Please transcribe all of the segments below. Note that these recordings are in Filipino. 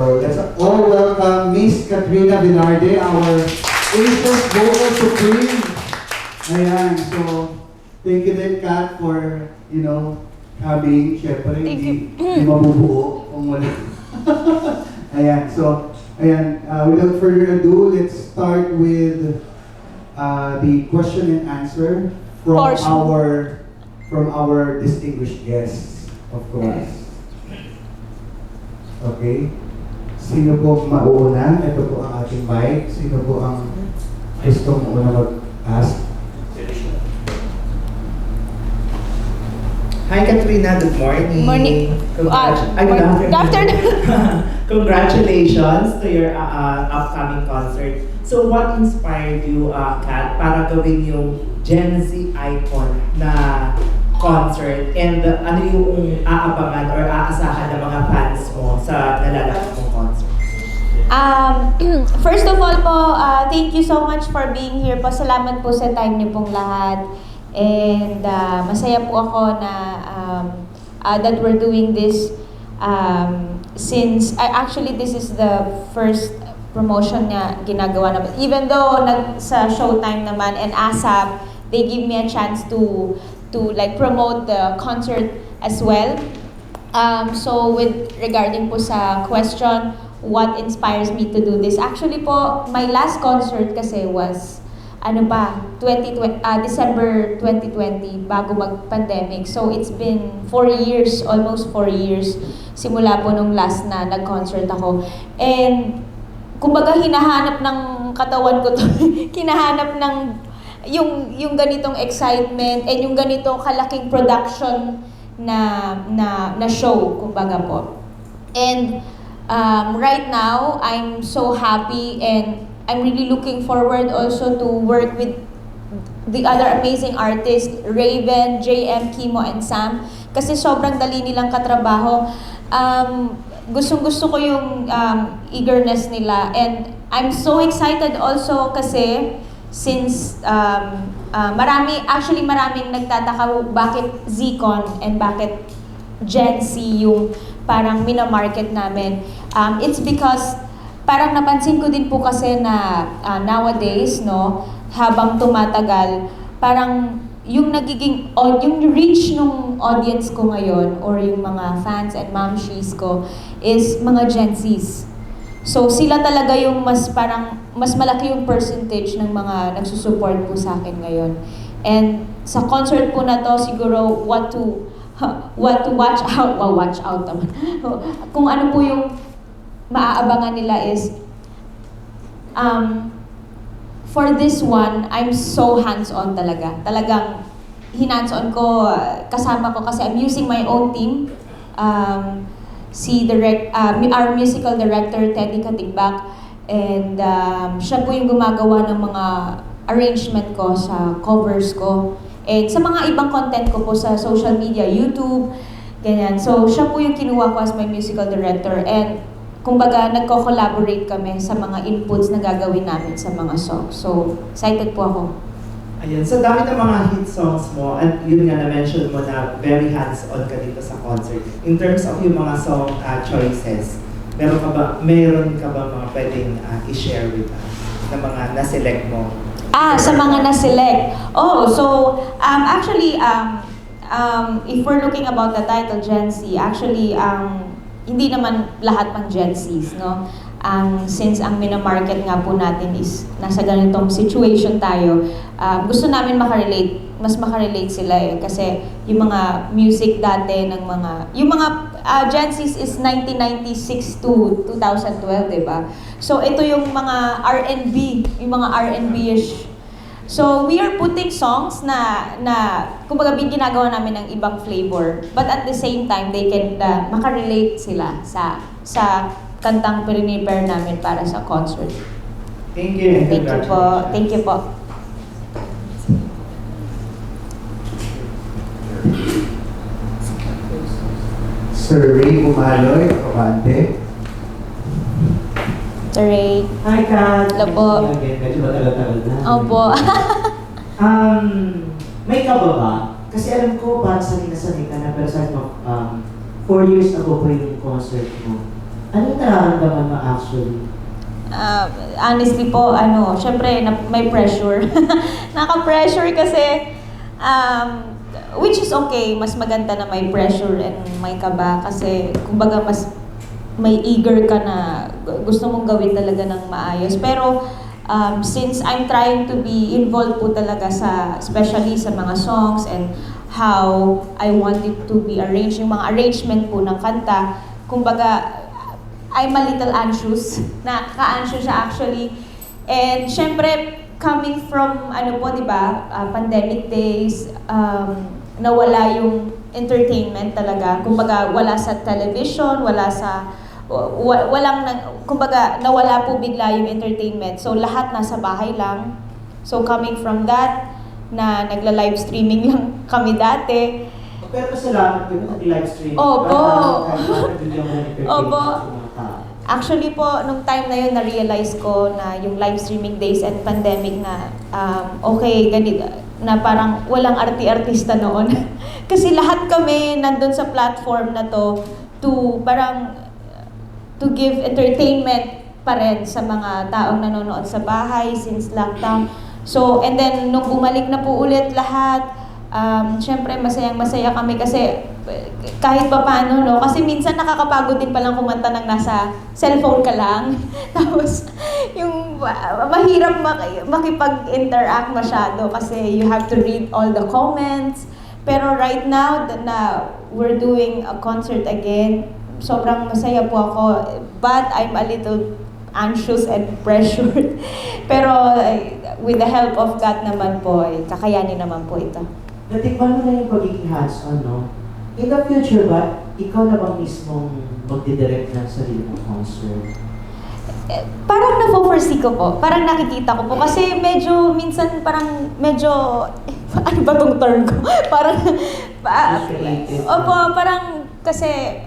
So let's all welcome Miss Katrina Binarde, our Asia's Vocal Supreme. Ayan, so thank you din, Kat, for, coming. Siyempre, hindi mabubuo kung wala. Ayan, so, without further ado, let's start with the question and answer from our distinguished guests, of course. Okay. Sino po mauuna? Ito po ang ating mic. Sino po ang gustong mauna mag-ask? Hi Katrina, good morning. Morning. Good afternoon. Congratulations to your upcoming concert. So what inspired you, Kat, para gawin yung Gen Z icon na concert, and ano yung aabangan or aasahan ng mga fans mo sa nalalapit mong concert? First of all po, thank you so much for being here po. Salamat po sa time niyo pong lahat. And masaya po ako na that we're doing this since actually this is the first promotion na ginagawa naman. Even though sa Showtime naman and ASAP, they give me a chance to like promote the concert as well. So with regarding po sa question, what inspires me to do this? Actually po, my last concert kasi was December 2020, bago mag-pandemic. So it's been 4 years, almost 4 years, simula po nung last na nag-concert ako. And kumbaga hinahanap ng katawan ko to, hinahanap ng yung ganitong excitement and yung ganitong kalaking production na show, kumbaga po. And right now, I'm so happy and I'm really looking forward also to work with the other amazing artists, Raven, JM, Kimo, and Sam. Kasi sobrang dali nilang katrabaho. Gustong-gusto ko yung eagerness nila. And I'm so excited also kasi since maraming nagtataka bakit Zcon and bakit Gen Z yung parang minamarket namin. It's because parang napansin ko din po kasi na nowadays, habang tumatagal, parang yung reach ng audience ko ngayon or yung mga fans and mamshies ko is mga Gen Zs. So sila talaga yung mas malaki yung percentage ng mga nagsusupport po sa akin ngayon. And sa concert po na to, siguro what to watch out, watch out naman. Kung ano po yung maaabangan nila is, for this one, I'm so hands-on talaga. Talagang hinands-on ko, kasama ko kasi I'm using my own team. Our musical director, Teddy Katigbak, and siya po yung gumagawa ng mga arrangement ko sa covers ko. And sa mga ibang content ko po sa social media, YouTube, ganyan. So, siya po yung kinuha ko as my musical director. And kumbaga, nagko-collaborate kami sa mga inputs na gagawin namin sa mga songs. So, excited po ako. Ayun, so dami ng mga hit songs mo, at yun nga na-mention mo na very hands-on ka dito sa concert. In terms of yung mga song choices, meron ka ba mga pwedeng i-share with us na mga na-select mo? Sa mga na-select. So, actually, if we're looking about the title Gen Z, actually, hindi naman lahat ng Gen Zs, no? Since ang minamarket nga po natin is nasa ganitong situation tayo, gusto namin mas makarelate sila kasi yung mga music dati ng yung mga Gen Zs is 1996 to 2012, diba? So ito yung mga R&B, yung mga R&B-ish. So we are putting songs na kumbaga ginagawa namin ng ibang flavor, but at the same time they can makarelate sila sa kantang prepare namin para sa concert. Thank you. Thank you po. Thank you po. Sir Ray Umaloy, Abante. Sir Ray. Hi, Kat. Hello po. Medyo matagal-tagal na. Opo. May kaba ba? Kasi alam ko, parang sanay ka na, pero sabi mo, 4 years ago po yung concert mo. Anong nararamdaman mo actually? Honestly po, syempre may pressure. Naka-pressure kasi, which is okay, mas maganda na may pressure and may kaba kasi kumbaga mas may eager ka na gusto mong gawin talaga ng maayos. Pero since I'm trying to be involved po talaga especially sa mga songs and how I want it to be arranged, yung mga arrangement po ng kanta, kumbaga, I'm a little anxious. Nakaka-anxious siya actually. And syempre, coming from, di ba, pandemic days, nawala yung entertainment talaga. Kumbaga, wala sa television, kumbaga, nawala po bigla yung entertainment. So, lahat nasa bahay lang. So, coming from that, na nagla-live streaming lang kami dati. Pero salamat kayo nag-live stream. Opo. Opo. Opo. Actually po, nung time na yun, na-realize ko na yung live streaming days and pandemic na, okay, ganito, na parang walang arti-artista noon. Kasi lahat kami nandun sa platform na to give entertainment pa rin sa mga taong nanonood sa bahay since lockdown. So, and then, nung bumalik na po ulit lahat, syempre masayang-masaya kami kasi kahit pa paano, no? Kasi minsan nakakapagod din palang kumanta ng nasa cellphone ka lang. Tapos, yung mahirap makipag-interact masyado kasi you have to read all the comments. Pero right now, na we're doing a concert again, sobrang masaya po ako. But I'm a little anxious and pressured. Pero with the help of God naman po, kakayanin naman po ito. Natikman mo na yung pagiging hands-on, no? In the future ba, ikaw na bang mismong magdidirect ng sarili mong concert? Parang na-foresee ko po. Parang nakikita ko po. Kasi minsan ano ba tong term ko? Parang, opo, parang kasi,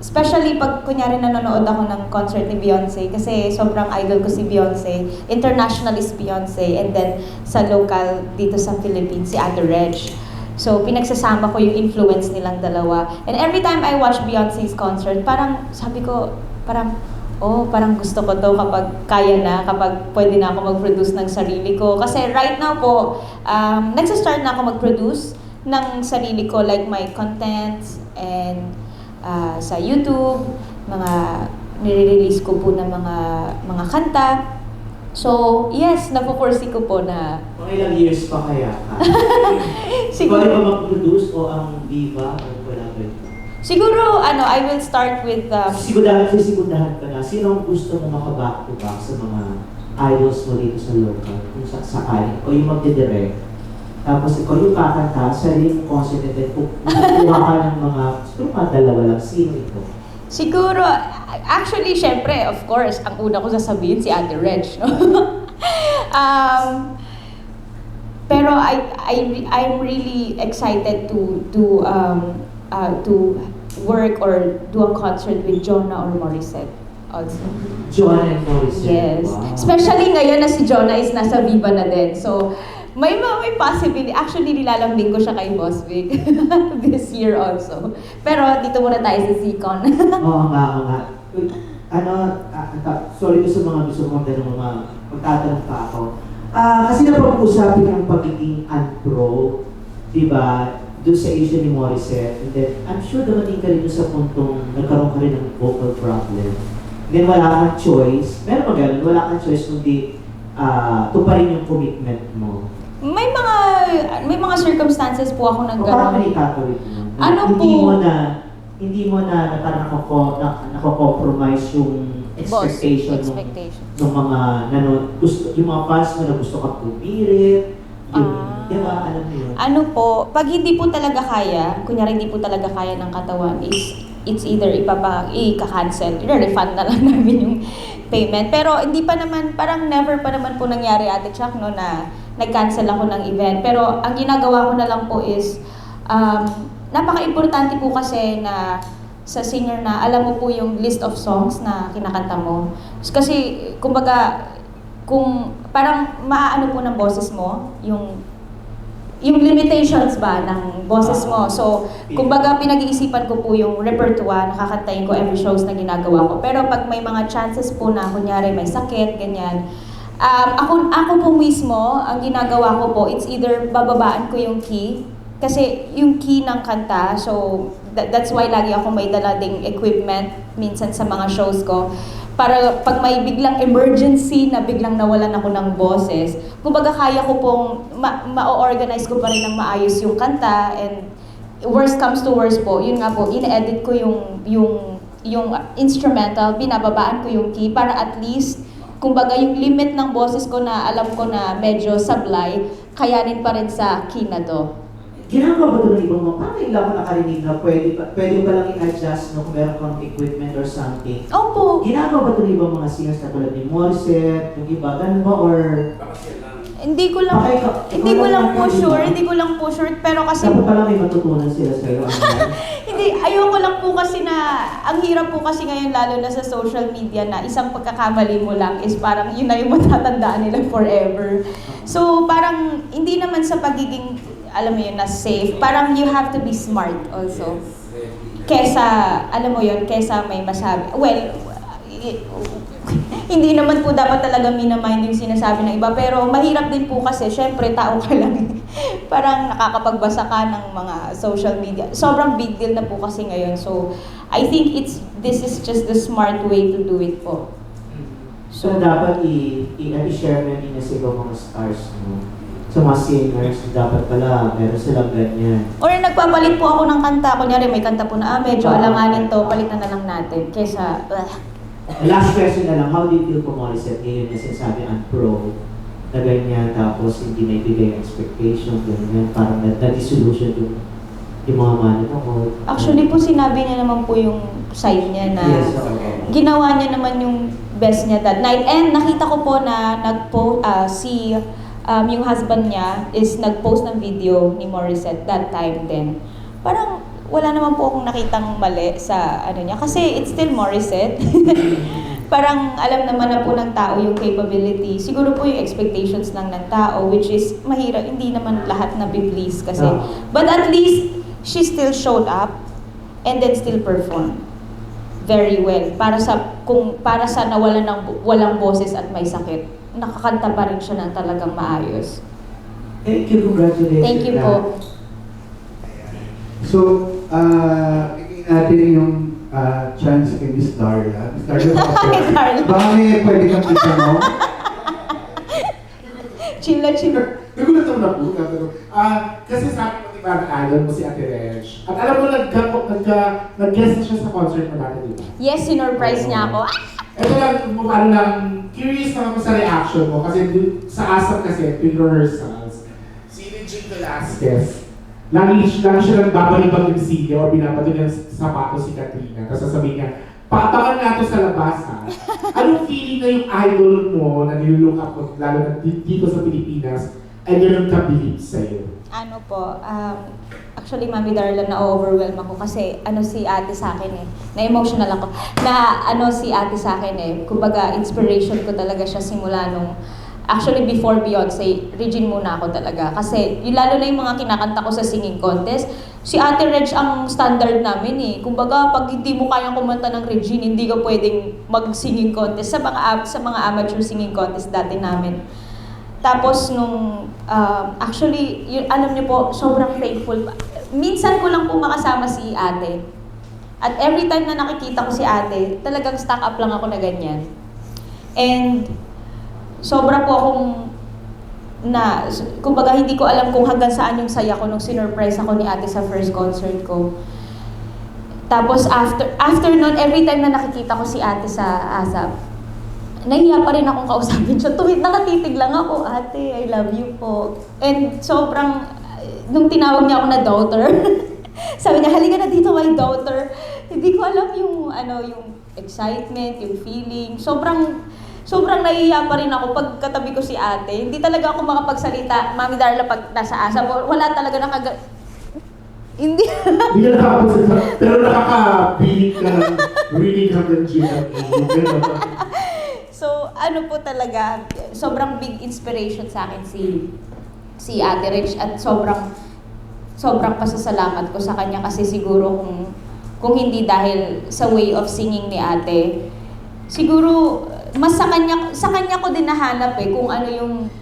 especially pag kunyari nanonood ako ng concert ni Beyonce kasi sobrang idol ko si Beyonce, internationalist Beyonce, and then sa local dito sa Philippines, si Ate Reg. So pinagsasama ko yung influence nilang dalawa. And every time I watch Beyonce's concert, parang sabi ko, parang gusto ko to kapag kaya na, kapag pwede na ako mag-produce ng sarili ko. Kasi right now po, nagsastart na ako mag-produce ng sarili ko, like my contents and sa YouTube, mga nire-release ko po ng mga kanta. So, yes, napo-foresee ko po na... Mga ilang years pa kaya ka? Siguro... Ikaw ba mag-produce o ang Viva o wala ba ito? Siguro, I will start with... Sigudahan ka na. Sino ang gusto mo makaback-to-back sa mga idols mo dito sa local? Kung sakali, o yung magdidirect. Tapos ikaw yung kakanta, sarili mong concentrated, kukuha ka ng mga dalawa lang. Sino ito? Siguro, actually, syempre, of course, ang una ko sasabihin si Ate Reg, no? Pero I'm really excited to work or do a concert with Jonah or Morissette also. Jonah and Morissette. Yes. Wow. Especially ngayon na si Jonah is nasa Viva na din. So, may possibility. Actually, nilalambing ko siya kay Boss Vic this year also. Pero dito muna tayo sa Zcon. Oo nga. Sorry sa mga gusto mong ganun mga magtatanong pa ako. Kasi napag-usapin ang pagiging unpro, di ba? Doon sa issue ni Morissette. And then, I'm sure dumating ka rin doon sa puntong nagkaroon ka rin ng vocal problem. And then, wala kang choice. Meron ba ganun? Wala kang choice kundi tuparin yung commitment mo. May mga circumstances po ako Paano nagkaroon. ikakawit mo? Hindi mo na parang nako-compromise yung expectation ng mga yung mga fans mo na gusto ka pumirit. Di ba? Alam mo yun? Pag hindi po talaga kaya, kunyari hindi po talaga kaya ng katawan, it's either i-cancel, i-refund na lang namin yung payment. Pero hindi pa naman, parang never pa naman po nangyari, Ate Chuck, no, na nag-cancel ako ng event. Pero ang ginagawa ko na lang po is, napaka-importante po kasi na sa singer na alam mo po yung list of songs na kinakanta mo. Kasi, kumbaga, kung parang maaano po ng boses mo, yung yung limitations ba ng boses mo. So, kumbaga pinag-iisipan ko po yung repertoire, nakakantayin ko every shows na ginagawa ko. Pero pag may mga chances po na kunyari may sakit, ganyan, ako po mismo, ang ginagawa ko po, it's either bababaan ko yung key, kasi yung key ng kanta, so that's why lagi ako may dala ding equipment minsan sa mga shows ko. Para pag may biglang emergency na biglang nawalan ako ng boses, kumbaga kaya ko pong ma-organize ko pa rin ng maayos yung kanta, and worst comes to worst po, yun nga po, in-edit ko yung instrumental, binababaan ko yung key para at least, kumbaga yung limit ng boses ko na alam ko na medyo sablay, kayanin pa rin sa key na to. Ginagawa ba ito ng ibang mga, parang ilang ko nakarinig na pwede pa lang i-adjust no, kung meron kang equipment or something? Opo. Ginagawa ba ito ng ibang mga singers na tulad ni Morissette, yung iba, ganun ba, or... Hindi ko lang po sure, pero kasi dapat pala may matutunan sila sa'yo. hindi, ayoko lang po kasi na, ang hirap po kasi ngayon lalo na sa social media na isang pagkakamali mo lang is parang yun na yung matatandaan nila forever. So parang hindi naman sa pagiging, alam mo yun, na safe, parang you have to be smart also. Kesa, alam mo yun, kesa may masabi. Well, hindi naman po dapat talaga minamind yung sinasabi ng iba, pero mahirap din po kasi, syempre, tao ka lang. Parang nakakapagbasa ka ng mga social media. Sobrang big deal na po kasi ngayon. So, I think this is just the smart way to do it po. So, dapat i-share mo din na sa ibang mga stars mo. Sa mga singers, dapat pala, meron silang ganyan. Or nagpapalit po ako ng kanta. Kunyari, may kanta po na, medyo alanganin to, palitan na lang natin. Kesa, Last question na lang, how do you feel kung Morissette ngayon na sinasabi ang pro na ganyan, tapos hindi may bigay expectation, ganyan, parang na-disillusion yung mga manonood? actually po, sinabi niya naman po yung side niya na Yes, okay. ginawa niya naman yung best niya that night. And nakita ko po na yung husband niya is nag-post ng video ni Morissette that time din. Parang wala naman po akong nakitang mali sa ano niya. Kasi it's still Morissette. Parang alam naman na po ng tao yung capability. Siguro po yung expectations lang ng tao, which is mahirap. Hindi naman lahat na be-please kasi. But at least, she still showed up and then still performed very well. Para sa nawalan ng walang boses at may sakit, nakakanta pa rin siya ng talagang maayos. Thank you, congratulations. Thank you po. So, bigyan natin yung chance kay Miss Darla. Miss Darla, Darla. baka may pwede kang itanong? Chill na chill. Nagulat ako na po. Kasi sabi mo, diba, idol mo si Ate Reg. At alam mo, nag-guest na siya sa concert mo dati, diba? Yes, sinurprise niya ako. Ito lang, paano lang, curious lang ako sa reaction mo. Kasi sa ASAP kasi, tuwing rehearsals, si Regine Velasquez, lagi siya nang babalik-bag yung CD o binabato niya sa sapatos si Katrina. Tapos sasabihin niya, paabangan nga to sa labas ha. Anong feeling na yung idol mo na nilulook up mo, lalo na dito sa Pilipinas, ay ganun ka-believe sa'yo? Ano po, actually Mami Darla, na-overwhelm ako kasi si ate sa akin eh. Na-emotional ako. Si ate sa akin eh. Kumbaga, inspiration ko talaga siya simula nung actually, before Beyonce, Regine muna ako talaga. Kasi, lalo na yung mga kinakanta ko sa singing contest, si Ate Reg ang standard namin eh. Kumbaga, pag hindi mo kayang kumanta ng Regine, hindi ka pwedeng mag-singing contest sa mga amateur singing contest dati namin. Tapos, actually, alam niyo po, sobrang thankful. Minsan ko lang po makasama si Ate. At every time na nakikita ko si Ate, talagang stuck up lang ako na ganyan. And, sobra po akong kumbaga hindi ko alam kung hanggang saan yung saya ko nung sinurprise ako ni Ate sa first concert ko. Tapos after nun, every time na nakikita ko si Ate sa ASAP, nahiya pa rin akong kausapin siya. Nakatitig lang ako, Ate, I love you po. And sobrang, nung tinawag niya ako na daughter, sabi niya, halika na dito, my daughter. Hindi ko alam yung excitement, yung feeling. Sobrang nahihiya pa rin ako pag katabi ko si Ate. Hindi talaga ako makapagsalita, Mami Darla, pag nasa ASAP. Wala talaga Hindi. Hindi ka nakakapagsalita, pero nakaka-feeling ka ng really hanggang Gina. So, po talaga, sobrang big inspiration sa akin si Ate Rich, at sobrang pasasalamat ko sa kanya kasi siguro kung hindi dahil sa way of singing ni Ate, siguro mas sa kanya ko din nahanap kung ano yung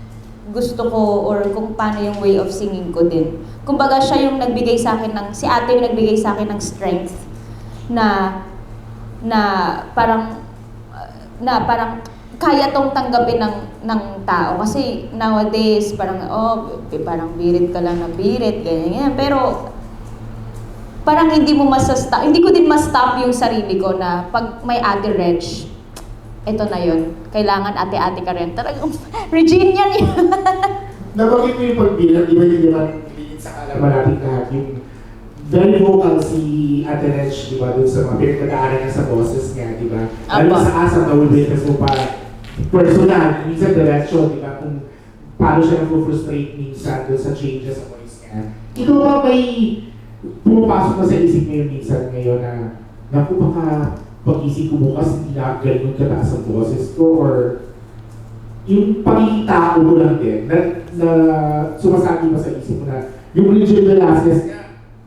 gusto ko or kung paano yung way of singing ko din. Kumbaga siya yung nagbigay sa akin si Ate yung nagbigay sa akin ng strength na parang kaya tong tanggapin ng tao kasi nowadays parang birit ka lang na birit ganyan. Pero parang hindi ko din ma-stop yung sarili ko na pag may Ate Reg, ito na yun. Kailangan ate-ate ka rin. Talagang Regina yun. Nabanggit mo yung pagbilang, di ba yung sa kalaman natin lahat, yung very vocal si Ate Reg, di ba, dun sa mga pinagdadaanan niya sa boses niya, di ba? Lalo sa asap na witness mo pa personal, minsan direction, di ba, kung paano siya nag-frustrate minsan dun sa changes sa voice niya. Ikaw ba may pumapasok na sa isip mo yung minsan ngayon na naku baka pag-isip ko bukas hindi na ganun kataas ang boses ko or yung pagiging tao mo lang din na sumasabi ba sa isip mo na yung Regine Velasquez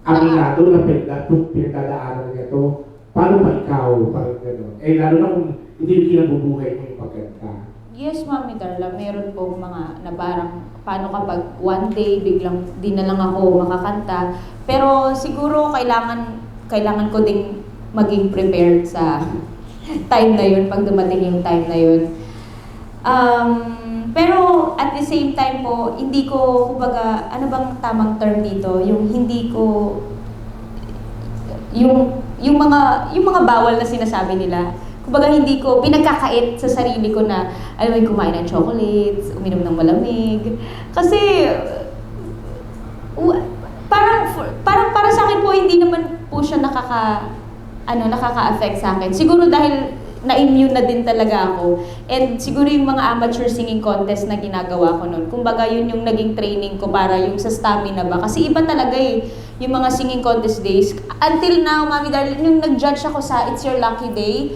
aminado na pinagdadaanan niya to, paano ba ikaw? Parang gano'n. Lalo na kung hindi yung kinabubuhay mo yung pagkanta. Yes, Mami Darla, meron po mga na parang paano kapag one day biglang di na lang ako makakanta. Pero siguro kailangan ko ding maging prepared sa time na yun, pag dumating yung time na yun. Pero at the same time po, hindi ko, kumbaga, ano bang tamang term dito? Yung hindi ko, yung mga bawal na sinasabi nila, kumbaga hindi ko pinagkakait sa sarili ko na, alam mo, kumain ng chocolates, uminom ng malamig. Kasi, parang para sa akin po, hindi naman po siya nakaka-affect sa akin. Siguro dahil na-immune na din talaga ako. And siguro yung mga amateur singing contest na ginagawa ko noon. Kumbaga yun yung naging training ko para yung sa stamina ba. Kasi iba talaga yung mga singing contest days. Until now, Mami Darling, yung nag-judge ako sa It's Your Lucky Day,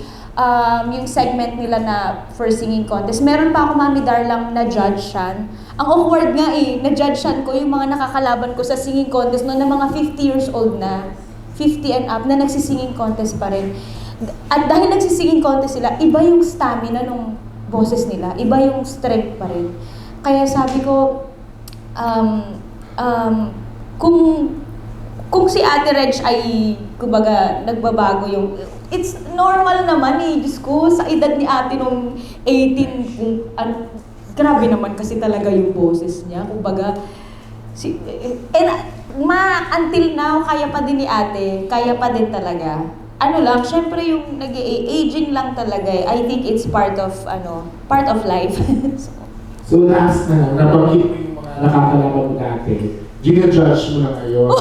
yung segment nila na for singing contest. Meron pa ako, Mami Darling, na judge siyan. Ang awkward nga na-judge siyan ko yung mga nakakalaban ko sa singing contest noon na mga 50 years old na. 50 and up na nagsisinging contest pa rin. At dahil nagsisinging contest sila, iba yung stamina ng boses nila, iba yung strength pa rin. Kaya sabi ko, kung si Ate Reg ay, kumbaga, nagbabago yung, it's normal naman Diyos ko, sa edad ni Ate nung 18, grabe naman kasi talaga yung boses niya, kumbaga, until now, kaya pa din ni Ate, kaya pa din talaga. Ano lang, syempre yung aging lang talaga I think it's part of life. So last na lang, nabanggit mo yung mga nakakalaban mo dati. Gina-judge mo na ngayon.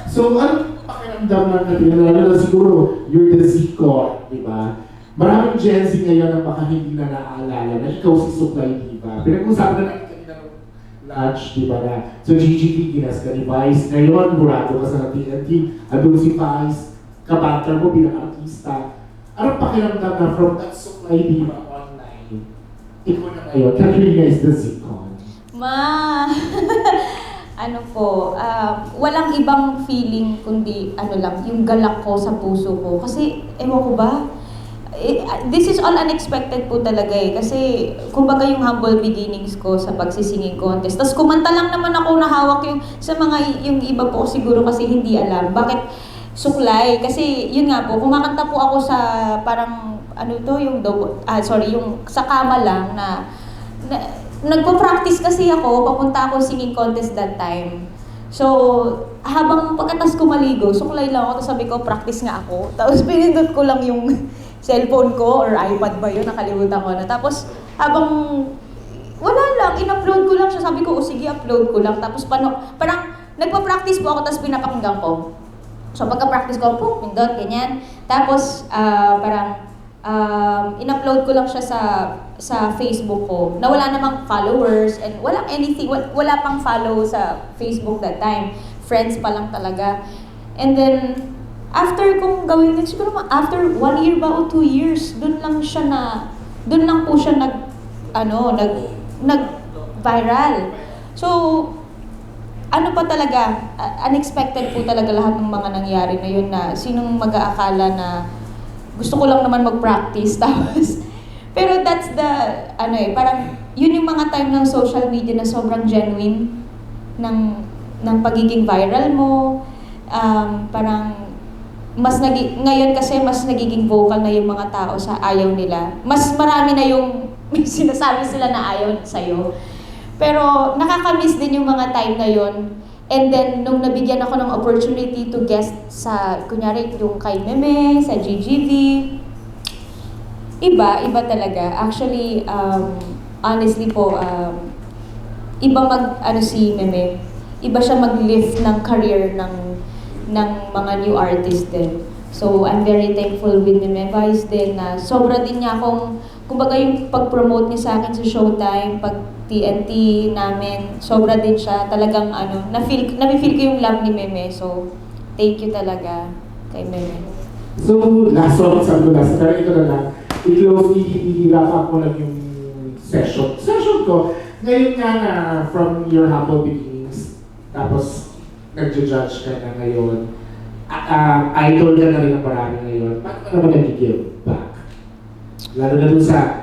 So ano pakiramdam na siguro you're the Zico, di ba? Maraming Gen Z ngayon na baka hindi na naaalala na ikaw si Suklay Diva. Pinag-usapan na natin kanina ng lunch, di ba na? So GGT, ginas ka ni Vice. Ngayon, burado ka sa TNT. Andun si Vice. Kabantar mo bilang artista. Anong pakiramdam na from that Suklay Diva online, ikaw na ngayon, Katrina is the Zicon? Ano po, walang ibang feeling kundi yung galak ko sa puso ko. Kasi, ewan ko ba, this is all unexpected po talaga kasi kumbaga yung humble beginnings ko sa pagsisinging contest. Tapos kumanta lang naman ako na hawak yung iba po siguro kasi hindi alam. Bakit Suklay? Kasi yun nga po, kumakanta po ako sa parang yung sa kama lang na nagpo-practice kasi ako, papunta ako singing contest that time. So, habang pagkatas ko maligo, suklay lang ako, tapos sabi ko, practice nga ako. Tapos pinindot ko lang yung cellphone ko, or iPad ba yun, nakalimutan ko na. Tapos, habang wala lang, in-upload ko lang siya. Sabi ko, sige, upload ko lang. Tapos, parang nagpa-practice po ako, tapos pinapakinggan ko. So, pagka-practice ko, pindot, ganyan. Tapos, in-upload ko lang siya sa Facebook ko, na wala namang followers, and walang anything, wala pang follow sa Facebook that time. Friends pa lang talaga. And then, after kong gawin, siguro after 1 year ba o 2 years, dun lang po siya nag-viral. So, ano pa talaga, unexpected po talaga lahat ng mga nangyari na yun na sinong mag-aakala na gusto ko lang naman mag-practice tapos pero that's the parang yun yung mga time ng social media na sobrang genuine ng pagiging viral mo. Parang ngayon kasi mas nagiging vocal na yung mga tao sa ayaw nila. Mas marami na yung may sinasabi sila na ayaw sa'yo. Pero nakakamiss din yung mga time na yun. And then, nung nabigyan ako ng opportunity to guest sa, kunyari, yung kay Meme, sa GGV, iba talaga. Actually, honestly po, iba si Meme. Iba siya mag-lift ng career ng mga new artist din. So, I'm very thankful with Meme Vice din na sobra din niya akong, kumbaga yung pag-promote niya sa akin sa Showtime, pag TNT namin, sobra din siya. Talagang na-feel ko yung love ni Meme. So, thank you talaga kay Meme. So, last one, sabi ko last, pero ito na lang. I-close, i-wrap up ko lang yung session ko. Ngayon nga na, from your humble beginnings, tapos, nag-judge ka na ngayon, idol ka na rin ang marami ngayon, paano ka naman nag-give back? Lalo sa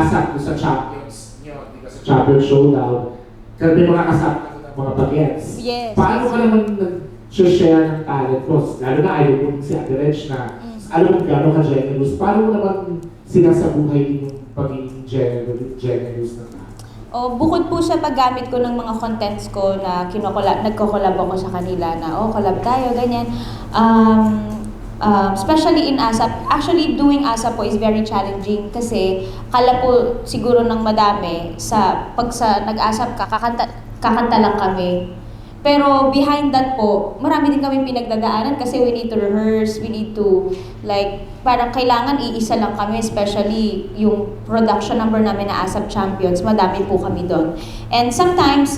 ASAP, dun sa champions nyo, di ba sa champion showdown, kasi may mga kasama ka ng mga bagets. Yes. Paano ka naman nag-share ng talent mo? Lalo na ayaw mo si Ate Reg na, alam mo gano'n ka generous, paano mo naman sinasabuhay din yung pagiging generous na tao? Bukod po sa paggamit ko ng mga contents ko na nagko-collab ako sa kanila na collab tayo, ganyan. Especially in ASAP. Actually, doing ASAP po is very challenging kasi kala po siguro ng madami pag nag-ASAP kakanta lang kami. Pero behind that po, marami din kami pinagdadaanan kasi we need to rehearse, we need to parang kailangan iisa lang kami, especially yung production number namin na ASAP Champions, madami po kami doon. And sometimes,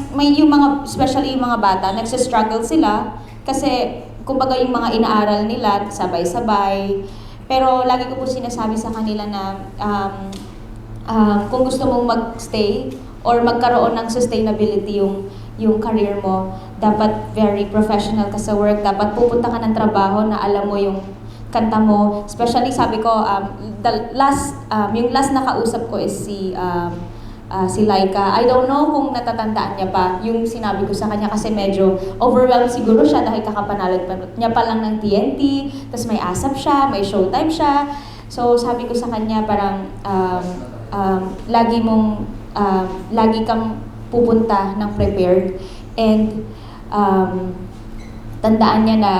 especially yung mga bata, nagsistruggle sila kasi kumbaga yung mga inaaral nila, sabay-sabay. Pero lagi ko po sinasabi sa kanila na kung gusto mong mag-stay or magkaroon ng sustainability yung career mo, dapat very professional ka sa work, dapat pupunta ka ng trabaho na alam mo yung kanta mo. Especially sabi ko, yung last na kausap ko is si Laika. I don't know kung natatandaan niya pa yung sinabi ko sa kanya kasi medyo overwhelmed siguro siya dahil kakapanalad pa niya pa lang ng TNT, tapos may ASAP siya, may Showtime siya. So sabi ko sa kanya parang lagi kang pupunta ng prepared and tandaan niya na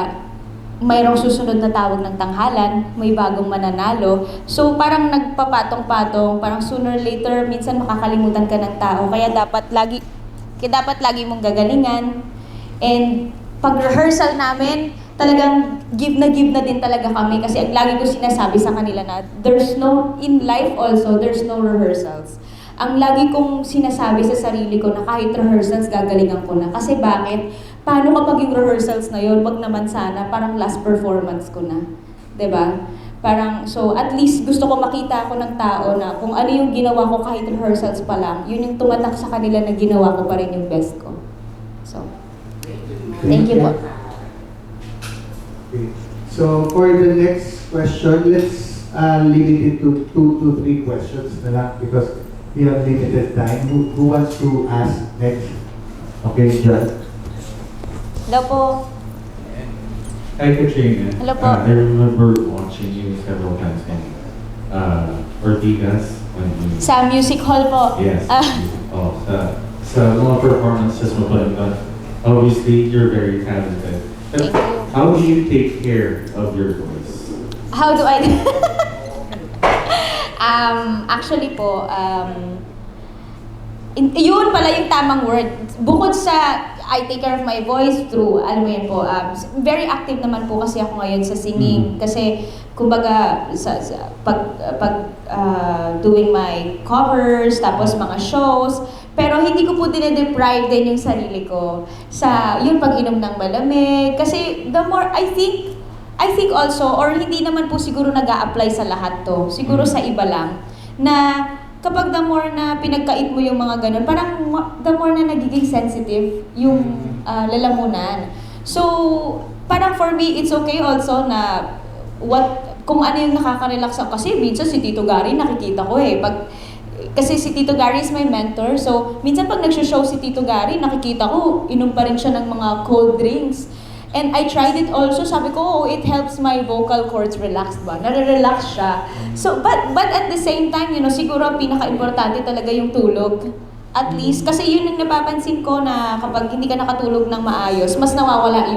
mayroong susunod na tawag ng tanghalan, may bagong mananalo. So parang nagpapatong-patong, parang sooner or later minsan makakalimutan ka ng tao. Kaya dapat lagi mong gagalingan. And pag-rehearsal namin, talagang give na din talaga kami kasi lagi ko sinasabi sa kanila na in life also, there's no rehearsals. Ang lagi kong sinasabi sa sarili ko na kahit rehearsals, gagalingan ko na. Kasi bakit? Paano kapag yung rehearsals na yun, wag naman sana, parang last performance ko na. 'Di ba? Parang, so at least gusto ko makita ako ng tao na kung ano yung ginawa ko kahit rehearsals pa lang, yun yung tumatak sa kanila na ginawa ko pa rin yung best ko. So, thank you po. Okay. So for the next question, let's limit it to 2 to 3 questions na lang because we have limited time. Who wants to ask next? Okay, John. Hello po. Hi, Katrina. Hello po. I remember watching you several times in Ortigas when you... Sa music hall po. Yes. Sa mga performances mo pa, but obviously you're very talented. But Thank you. how do you take care of your voice? How do I... actually po, yun pala yung tamang word. Bukod sa I take care of my voice through, alam mo yan po, very active naman po kasi ako ngayon sa singing. Kasi, kumbaga, doing my covers, tapos mga shows, pero hindi ko po dinedeprive din yung sarili ko sa yung pag-inom ng malamig. Kasi the more, I think also, or hindi naman po siguro nag-a-apply sa lahat to, siguro sa iba lang, na kapag the more na pinagkait mo yung mga ganun, parang the more na nagiging sensitive yung lalamunan. So, parang for me, it's okay also na kung ano yung nakaka-relax ako. Kasi minsan si Tito Gary nakikita ko kasi si Tito Gary is my mentor. So, minsan pag nag-show si Tito Gary, nakikita ko, inom pa rin siya ng mga cold drinks. And I tried it also. Sabi ko, it helps my vocal cords relax ba? Nare-relax siya. So, but at the same time, siguro ang pinaka-importante talaga yung tulog. At least, kasi yun yung napapansin ko na kapag hindi ka nakatulog ng maayos, mas nawawala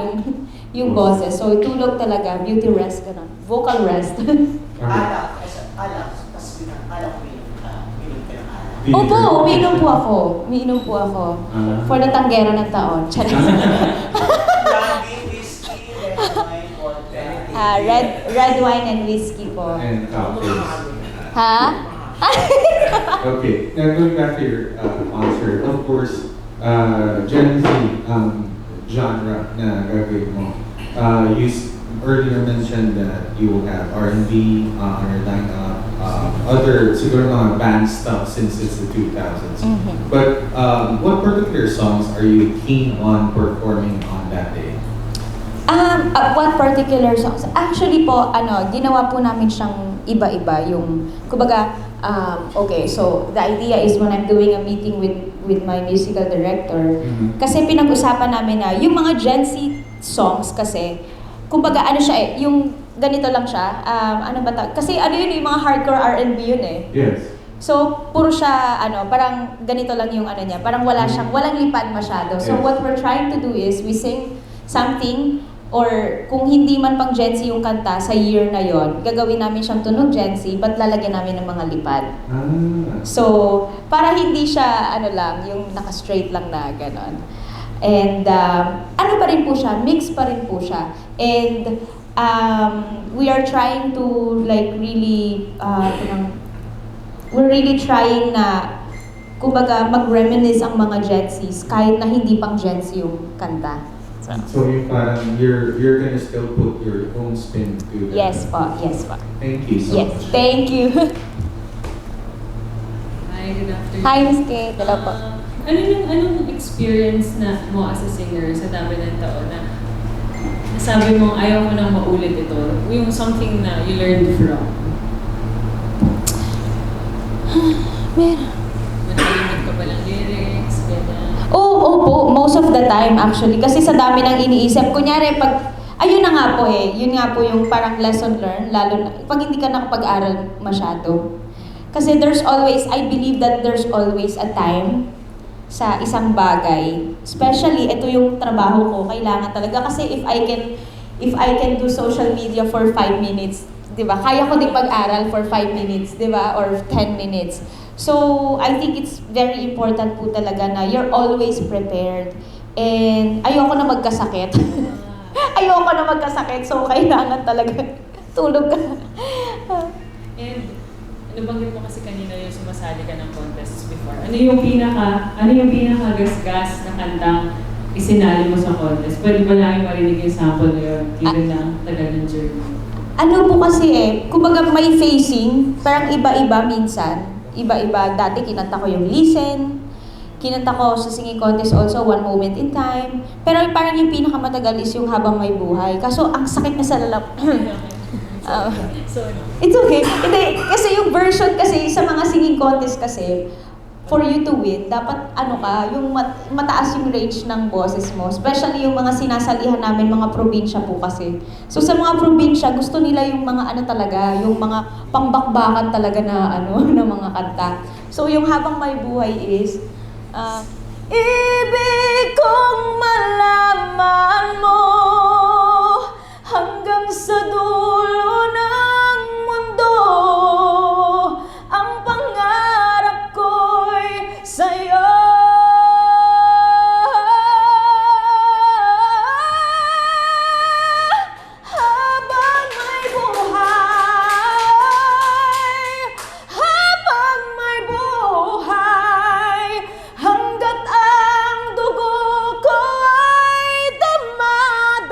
yung boses. So, tulog talaga, beauty rest, gano'n. Vocal rest. Alak, tapos alak ko yun ka ng alak. Opo, umiinom po ako. For the tanggera ng taon. Brandy, whiskey, red wine, vodka. Red wine and whiskey po. And cocktails. Ha? Okay, now going back to your answer, of course, Gen Z genre na gagawin mo. You earlier mentioned that you will have R&B on your lineup, other siguro mga band stuff since it's the 2000s. But what particular songs are you keen on performing on that day? What particular songs? Actually po, ginawa po namin siyang iba-iba. Kumbaga, okay, so the idea is when I'm doing a meeting with my musical director, kasi pinag-usapan namin na yung mga Gen Z songs kasi, kumbaga yung ganito lang siya, kasi yun yung mga hardcore R&B yun eh. Yes. So, puro siya, parang ganito lang yung niya, parang walang lipad masyado. So, Yes. what we're trying to do is, we sing something, or kung hindi man pang Gen Z yung kanta sa year na yon, gagawin namin siyang tunog Gen Z, but lalagyan namin ng mga lipad. So, para hindi siya, yung naka-straight lang na gano'n. And, pa rin po siya, mix pa rin po siya. And, we are trying to, we're really trying na, kumbaga, mag-reminisce ang mga Gen Zs, kahit na hindi pang Gen Z yung kanta. So yung parang you're gonna still put your own spin to that. Yes po. Thank you so Yes, much. thank you. Hi, good afternoon. Hi, Miss Kate. Hello po. Anong experience na mo as a singer sa dami ng taon na nasabi mo ayaw mo nang maulit ito? Yung something na you learned from? Meron. Nakalimot ka ba ng lyrics? Ganyan. Opo, most of the time actually. Kasi sa dami ng iniisip. Kunyari, ayun na nga po yun nga po yung parang lesson learned, lalo na pag hindi ka nakapag-aral masyado. Kasi I believe that there's always a time sa isang bagay. Especially, ito yung trabaho ko, kailangan talaga. Kasi if I can do social media for 5 minutes, di ba? Kaya ko din pag-aral for 5 minutes, di ba? Or 10 minutes. So, I think it's very important po talaga na you're always prepared. And ayoko na magkasakit. So kailangan talaga tulog ka. And nabanggit mo kasi kanina yung sumasali ka ng contests before. Ano yung pinaka-gasgas na kantang isinali mo sa contest? Pwede ba namin marinig yung sample na yun, given na ang tagal ng journey? Po kasi kumbaga may facing, parang iba-iba minsan. Iba-iba. Dati kinanta ko yung Listen. Kinanta ko sa singing contest also, One Moment in Time. Pero parang yung pinakamatagal is yung Habang May Buhay. Kaso ang sakit na sa lalap. Sorry. It's okay. Hindi, kasi yung version kasi sa mga singing contest kasi, for you to win, dapat yung mataas yung range ng boses mo. Especially yung mga sinasalihan namin, mga probinsya po kasi. So sa mga probinsya, gusto nila yung mga talaga, yung mga pangbakbakan talaga na na mga kanta. So yung Habang May Buhay is, ibig kong malaman mo hanggang sa dulo ng mundo, ang pangarap ko'y sa'yo. Habang may buhay, hanggat ang dugo ko ay damadaga.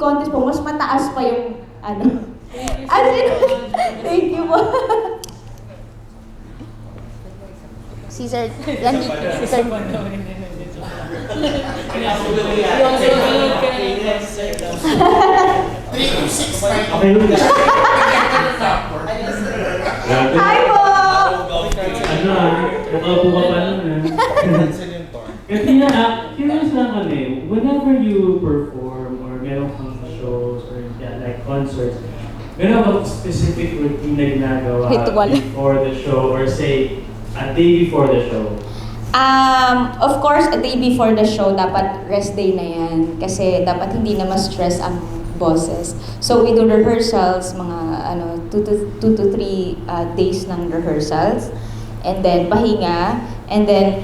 contest po, mas mataas pa yung ano. As in, thank you po. Si Sir, yan, si Sir. Okay, Hi po! Ano nakaupo ka pa nun Katrina, curious lang kami, whenever you perform or meron kang shows or like concerts, meron bang specific routine na ginagawa Ritual. before the show or say, a day before the show? Of course, a day before the show, dapat rest day na yan. Kasi dapat hindi na ma-stress ang bosses. So we do rehearsals, mga 2 to 3 days ng rehearsals. And then pahinga. And then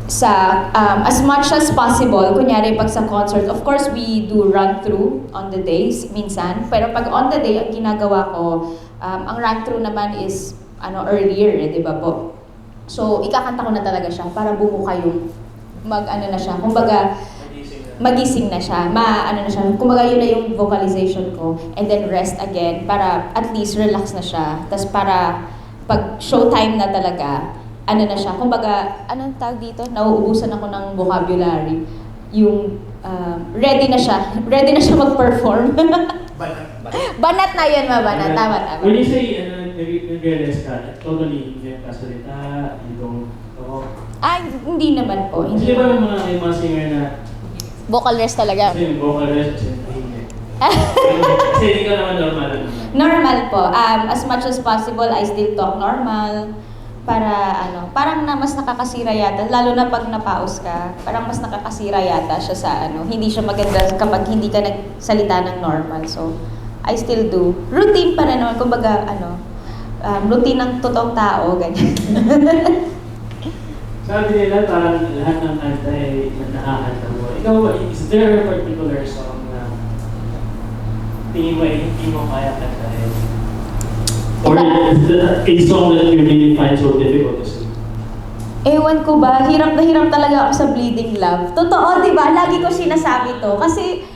sa as much as possible, kunyari pag sa concert, of course we do run through on the days minsan. Pero pag on the day, ang ginagawa ko, ang run through naman is earlier, di ba po? So, ikakanta ko na talaga siya para bumuka yung na siya. Kumbaga, magising na siya. Na siya. Kumbaga, yun na yung vocalization ko. And then rest again para at least relax na siya. Tapos para pag showtime na talaga, na siya. Kumbaga, anong tawag dito? Nauubusan ako ng vocabulary. Yung ready na siya. Ready na siya mag-perform. Banat na yun, mabanat. Tama. When you say, nag-realize ka, totally hindi ka salita, you don't talk. Hindi naman po. Kasi ba yung mga singer na, Vocal rest talaga. kasi yung vocal rest, kasi tahimik. Kasi hindi ka naman normal. Normal po. As much as possible, I still talk normal. Para parang mas nakakasira yata, lalo na pag napaus ka, parang mas nakakasira yata siya sa hindi siya maganda kapag hindi ka nagsalita ng normal. So, I still do. Routine pa rin naman, kumbaga routine ng totoong tao, ganyan. Sabi nila parang lahat ng kanta ay nakakanta mo. Ikaw, is there a particular song na tingin mo ay hindi mo kaya kantahin? Or is it a song that you really find so difficult to sing? Ewan ko ba, hirap na hirap talaga ako sa Bleeding Love. Totoo, di ba? Lagi ko sinasabi to. Kasi,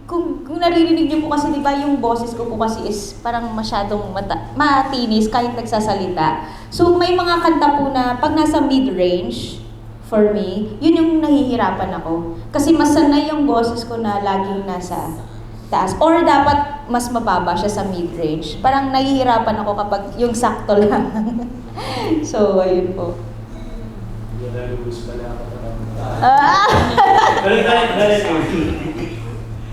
kung naririnig niyo po kasi, di ba, yung boses ko po kasi is parang masyadong matinis kahit nagsasalita. So, may mga kanta po na pag nasa mid-range, for me, yun yung nahihirapan ako. Kasi mas sanay yung boses ko na laging nasa taas. Or dapat mas mababa siya sa mid-range. Parang nahihirapan ako kapag yung sakto lang. So, ayun po. Nalulus pala ako. Ah!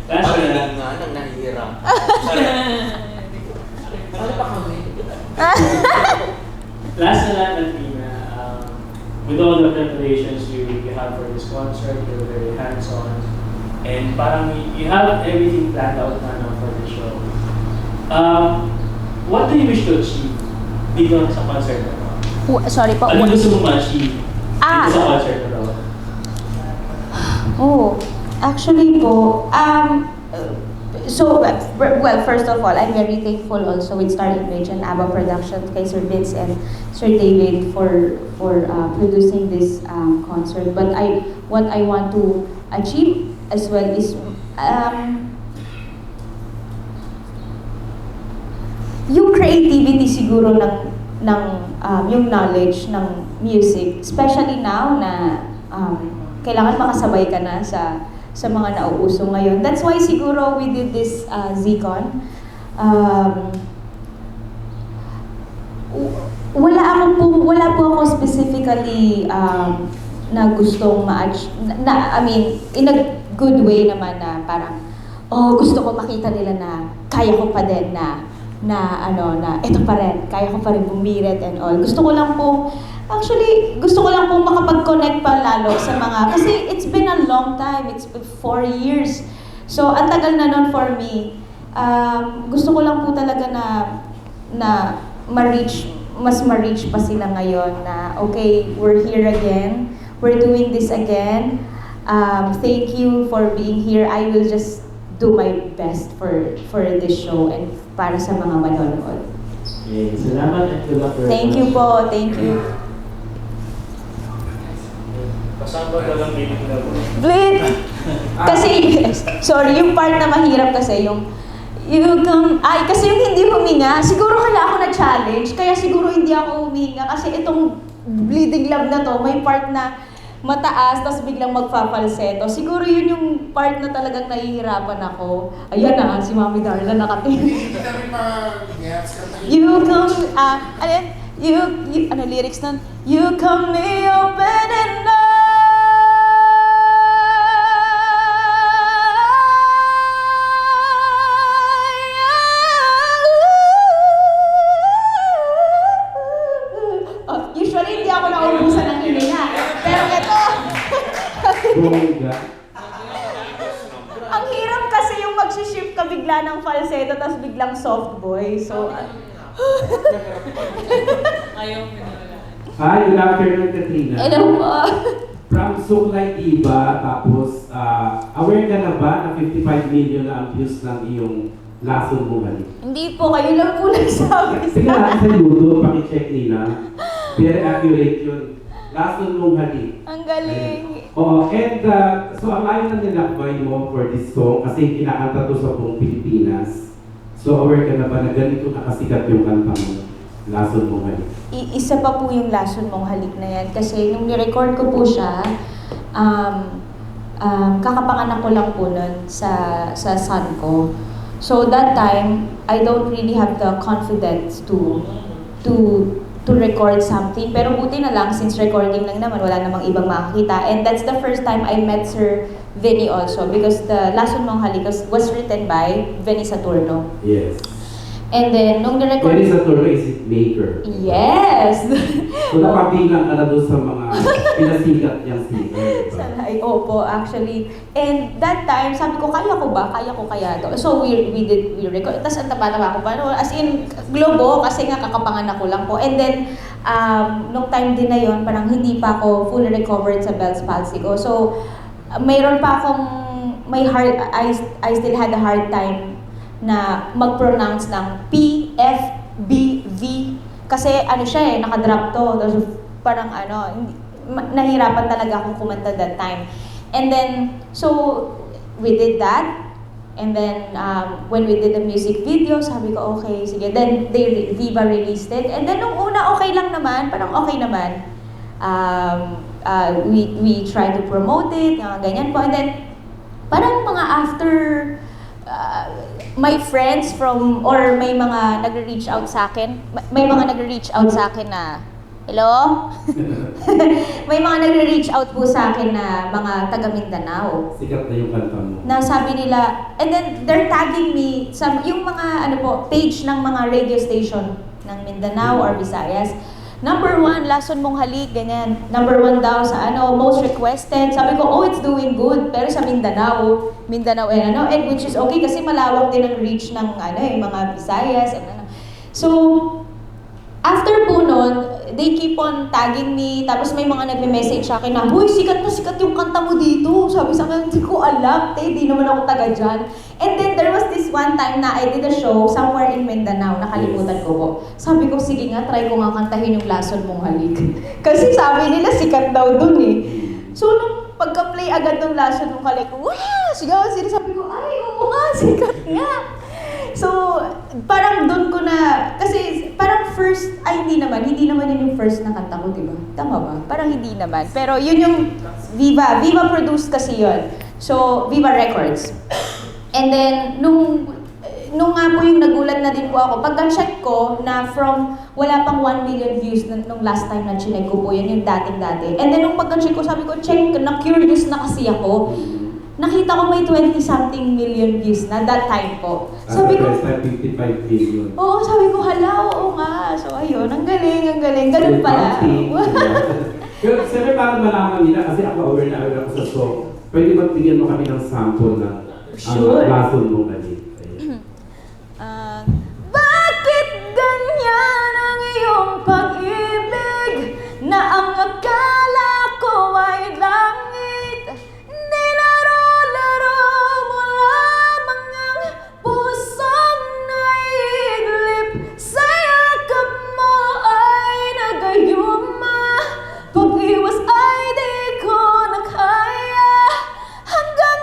Last na. nang nahihirap. Last na lang, Tina. With all the preparations you have for this concert, you're very hands-on. And parang you have everything planned out na for the show. What do you wish to achieve dito sa concert na to? Sorry po. Ano gusto mong ma-achieve dito sa concert na to? Actually po, well, first of all, I'm very thankful also with Star Image and ABBA Productions, kay Sir Vince and Sir David for producing this concert. But what I want to achieve as well is yung creativity siguro ng yung knowledge ng music, especially now na kailangan makasabay ka na sa mga nauuso ngayon. That's why siguro we did this ZCon. Wala po ako specifically na gustong in a good way naman na parang gusto ko makita nila na kaya ko pa din na ito pa rin, kaya ko pa rin bumirit and all. Gusto ko lang pong makapag-connect pa lalo sa mga, kasi it's been a long time, it's been 4 years. So, ang tagal na nun for me. Gusto ko lang po talaga na mas ma-reach pa sila ngayon na, okay, we're here again, we're doing this again. Thank you for being here. I will just do my best for this show and para sa mga manonood. Okay, salamat and good luck. Thank you po, thank you. Kasama ka lang dito na po. Blitz! Kasi, sorry, yung part na mahirap kasi yung kasi yung hindi huminga, siguro kaya ako na-challenge, kaya siguro hindi ako huminga kasi itong bleeding love na to, may part na mataas, tapos biglang magfa-falsetto. Siguro yun yung part na talagang nahihirapan ako. Ayan na, si Mami Darla nakatingin. Hindi namin ma-gets. You come, ano lyrics nun? You come me open and usually hindi ako naubusan ng hininga. Pero ito, Bongga. ang hirap kasi yung mag-shift ka bigla ng falsetto tapos biglang soft voice. So, Ayaw mo na wala. Hi, good afternoon, Katrina. hello po. From Suklay Iba, tapos aware ka na ba na 55 million na ang views ng iyong lason mo balik? Hindi po, kayo lang po nagsabi Sige natin sa YouTube, pakicheck nila. Very accurate yun. Lason mong halik. Ang galing. Oo, and so ang layo na nilakbay mo for this song kasi kinakanta to sa buong Pilipinas. So aware ka na ba na ganito nakasikat yung kanta mo? Lason mong halik. Isa pa po yung lason mong halik na yan kasi nung ni-record ko po siya, kakapanganak ko lang po nun sa son ko. So that time, I don't really have the confidence to record something. Pero buti na lang, since recording lang naman, wala namang ibang makakita. And that's the first time I met Sir Vinny also because the Lason Mong Halik was written by Vinny Saturno. Yes. And then, nung ni-record... Very Saturno is it maker. Yes! So nakabilang ka na doon sa mga pinasikat niyang singer. Diba? Ay, opo, actually. And that time, sabi ko, kaya ko ba? Kaya ko kaya to? So, we record. Tapos, ang taba-taba ko pa. No? As in, globo, kasi nga kakapanganak ko lang po. And then, nung time din na yon parang hindi pa ako fully recovered sa Bell's palsy ko. So, mayroon pa akong, I still had a hard time na mag-pronounce ng P, F, B, V. Kasi ano siya nakadrop to. Tapos parang nahirapan talaga akong kumanta that time. And then, so, we did that. And then, when we did the music video, sabi ko, okay, sige. Then, Viva released it. And then, nung una, okay lang naman. Parang okay naman. We tried to promote it, ganyan po. And then, parang mga after... my friends or may mga nagre-reach out sa akin, na, hello? May mga nagre-reach out po sa akin na mga taga Mindanao. Sikat na yung kanta mo. Na sabi nila, and then they're tagging me sa yung mga page ng mga radio station ng Mindanao or Visayas. Number 1, Lason Mong Halik, ganyan. Number 1 daw sa most requested. Sabi ko, oh, it's doing good. Pero sa Mindanao and which is okay kasi malawak din ang reach ng mga Visayas and So, after po nun, they keep on tagging me, tapos may mga nagme-message sa akin na, huy, sikat na sikat yung kanta mo dito. Sabi sa akin, hindi ko alam, di naman ako taga dyan. And then there was this one time na I did a show somewhere in Mindanao, nakalimutan ko po. Sabi ko, sige nga, try ko nga kantahin yung Lason Mong Halik. Kasi sabi nila, sikat daw dun eh. So, nung pagka-play agad ng Lason Mong Halik, wow, sigaw, sabi ko, ay, oo nga, sikat nga. So, parang doon ko na, kasi parang first, hindi naman yun yung first na kanta ko, di ba? Tama ba? Parang hindi naman. Pero yun yung Viva produced kasi yun. So, Viva Records. And then, nung nga po yung nagulat na din po ako, pagka-check ko na from wala pang 1 million views nung last time na chinek ko po, yun yung dating-dati. And then nung pagka-check ko, sabi ko, na-curious na kasi ako. Nakita ko may 20-something million views na that time po. Sabi ko, 55 million. oo, sabi ko, hala, oo nga. So ayun, ang galing. Ganun pala. Pero siyempre parang malaman nila kasi ako aware ako sa song. Pwede magbigyan mo kami ng sample ng Sure. Lason Mong Halik. Bakit ganyan ang iyong pag-ibig na ang akala ko ay langit? Nilaro-laro mo lamang ang pusong naiiglip. Sa yakap mo ay nagayuma. Pag-iwas ay di ko na kaya. Hanggang